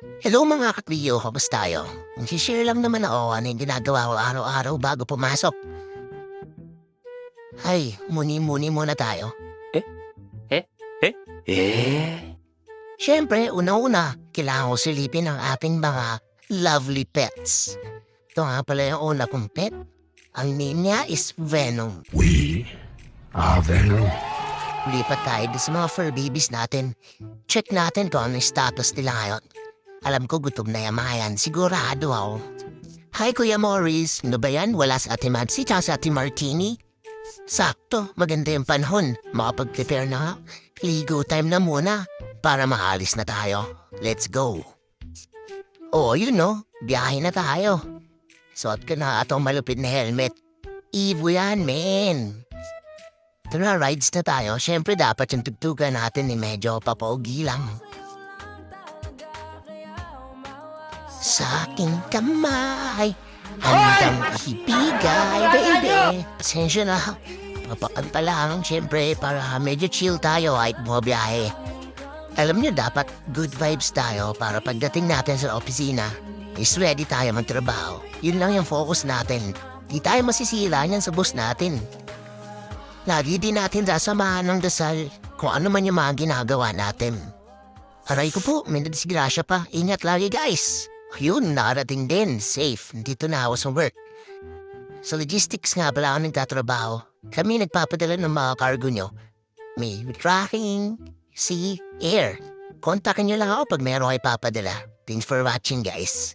Hello mga ka-trio, kamusta tayo? Mag-share lang naman ako ano yung ginagawa ko araw-araw bago pumasok. Ay, muni-muni muna tayo. Eh? Eh? Eh? Eh? Siyempre, una-una, kailangan ko silipin ang ating mga lovely pets. Ito nga pala yung una kong pet. Ang name niya is Venom. We are Venom. Lipat tayo sa mga fur babies natin. Check natin kung ano yung status nila ngayon. Alam ko gutom na yung mga yan. Sigurado ako. Hi Kuya Morris. Ano ba yan? Wala sa Ate Madsi tsaka sa Ate Martini? Sakto. Maganda yung panahon. Makapag-prepare na nga. Ligo time na muna. Para maalis na tayo. Let's go. Oh, yun no. Biyahe na tayo. Suot ko na atong malupit na helmet. Evo yan, men. Ito na, rides na tayo. Siyempre dapat yung tugtugan natin ni medyo papogi lang. Sa aking kamay, handang ibigay, baby. Pasensya na. Papakanta lang, siyempre, para medyo chill tayo kahit bumabiyahe. Alam niyo, dapat good vibes tayo para pagdating natin sa opisina, is ready tayo magtrabaho. Yun lang yung focus natin. Di tayo masisira niyan sa boss natin. Lagi din natin sasamahan ng dasal kung ano man yung mga ginagawa natin. Aray ko po, may nadisgrasya pa. Ingat lagi guys. Yun, nakarating din. Safe. Dito na ako sa work. Sa logistics nga pala ako nagtatrabaho. Kami nagpapadala ng mga cargo nyo. May tracking, sea, air. Kontakin nyo lang ako pag meron kayo papadala. Thanks for watching guys.